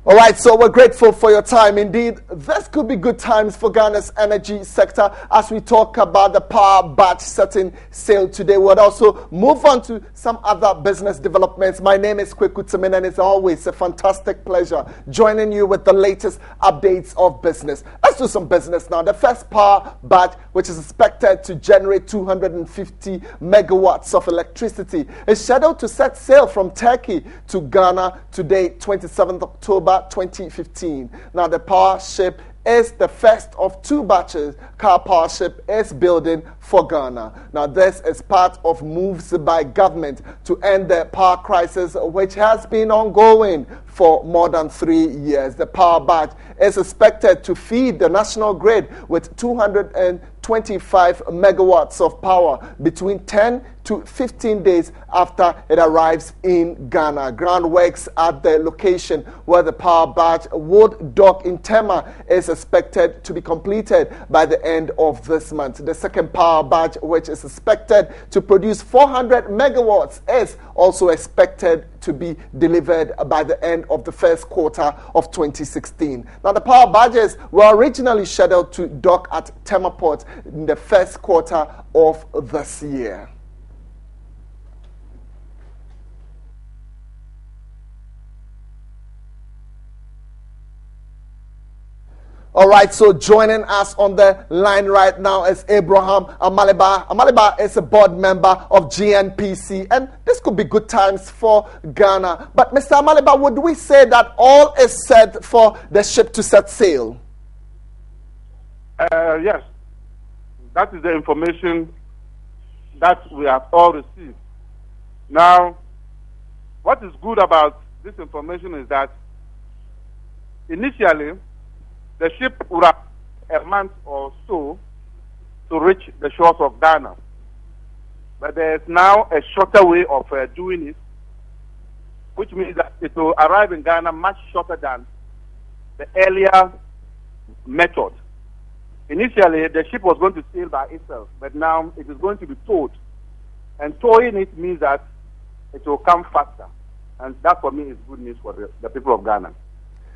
All right, so we're grateful for your time. Indeed, this could be good times for Ghana's energy sector as we talk about the power batch setting sail today. We'll also move on to some other business developments. My name is Kweku Timin, and it's always a fantastic pleasure joining you with the latest updates of business. Let's do some business now. The first power batch, which is expected to generate 250 megawatts of electricity, is scheduled to set sail from Turkey to Ghana today, 27th October 2015. Now, the power ship is the first of two batches car power ship is building for Ghana. Now, this is part of moves by government to end the power crisis, which has been ongoing for more than 3 years. The power batch is expected to feed the national grid with 225 megawatts of power between 10 to 15 days after it arrives in Ghana. Groundworks at the location where the power batch would dock in Tema is expected to be completed by the end of this month. The second power batch, which is expected to produce 400 megawatts, is also expected to be delivered by the end of the first quarter of 2016. Now, the power batches were originally scheduled to dock at Tema Port in the first quarter of this year. All right, so joining us on the line right now is Abraham Amaliba. Amaliba is a board member of GNPC, and this could be good times for Ghana. But Mr. Amaliba, would we say that all is set for the ship to set sail? Yes, that is the information that we have all received. Now, what is good about this information is that initially, the ship would have a month or so to reach the shores of Ghana. But there is now a shorter way of doing it, which means that it will arrive in Ghana much shorter than the earlier method. Initially, the ship was going to sail by itself, but now it is going to be towed. And towing it means that it will come faster. And that, for me, is good news for the people of Ghana.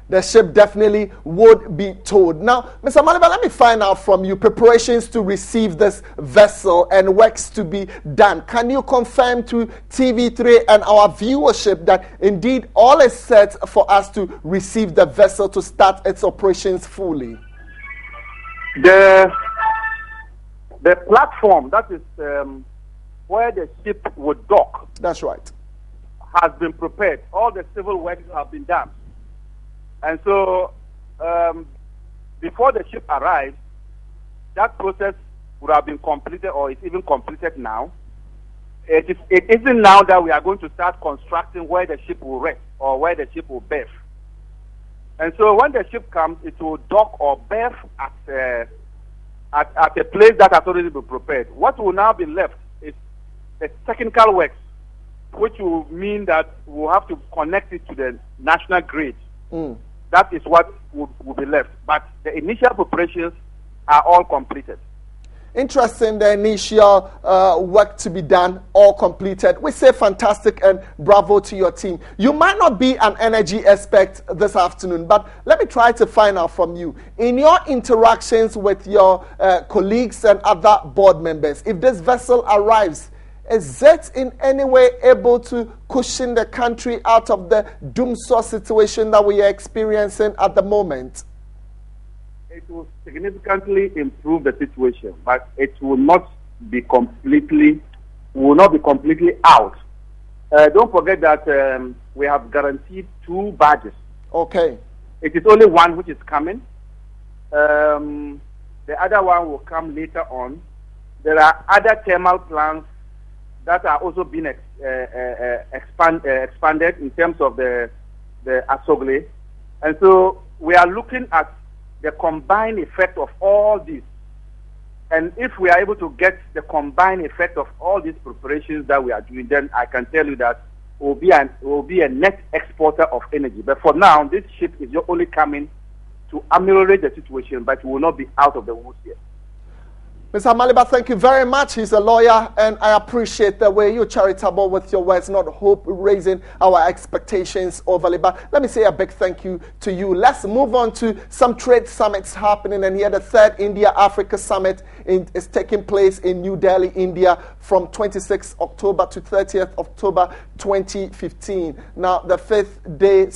The ship definitely would be towed. Now, Mr. Amaliba, let me find out from you preparations to receive this vessel and works to be done. Can you confirm to TV3 and our viewership that indeed all is set for us to receive the vessel to start its operations fully? The platform, that is where the ship would dock. That's right. Has been prepared. All the civil works have been done. And so, before the ship arrives, that process would have been completed, or it's even completed now. It isn't now that we are going to start constructing where the ship will rest or where the ship will berth. And so, when the ship comes, it will dock or berth at a place that has already been prepared. What will now be left is the technical works, which will mean that we'll have to connect it to the national grid. That is what will be left. But the initial preparations are all completed. Interesting, the initial work to be done, all completed. We say fantastic and bravo to your team. You might not be an energy expert this afternoon, but let me try to find out from you. In your interactions with your colleagues and other board members, if this vessel arrives, is it in any way able to cushion the country out of the doomsday situation that we are experiencing at the moment? It will significantly improve the situation, but it will not be completely out. Don't forget that we have guaranteed 2 badges. Okay. It is only one which is coming. The other one will come later on. There are other thermal plants that are also being expanded in terms of the Asogle. And so we are looking at the combined effect of all this. And if we are able to get the combined effect of all these preparations that we are doing, then I can tell you that we'll be a net exporter of energy. But for now, this ship is only coming to ameliorate the situation, but we will not be out of the woods yet. Mr. Maliba, thank you very much. He's a lawyer, and I appreciate the way you're charitable with your words, not hope raising our expectations overly. But let me say a big thank you to you. Let's move on to some trade summits happening, and here the third India-Africa Summit is taking place in New Delhi, India, from 26th October to 30th October 2015. Now, the five-day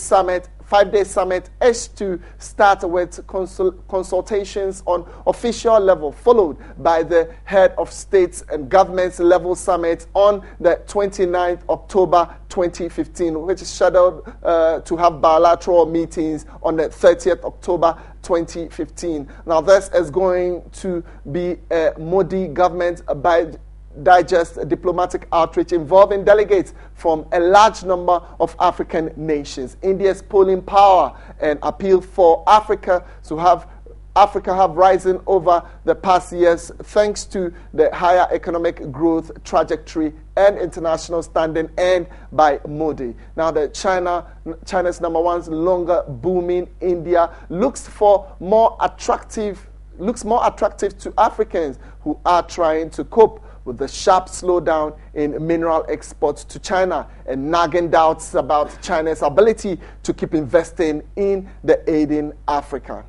summit is to start with consultations on official level, followed by the head of states and governments level summit on the 29th October 2015, which is scheduled to have bilateral meetings on the 30th October 2015. Now, this is going to be a Modi government digest diplomatic outreach involving delegates from a large number of African nations. India's polling power and appeal for Africa have risen over the past years thanks to the higher economic growth trajectory and international standing earned by Modi. Now, China's number one longer booming India looks more attractive to Africans who are trying to cope with the sharp slowdown in mineral exports to China and nagging doubts about China's ability to keep investing in the aiding Africa.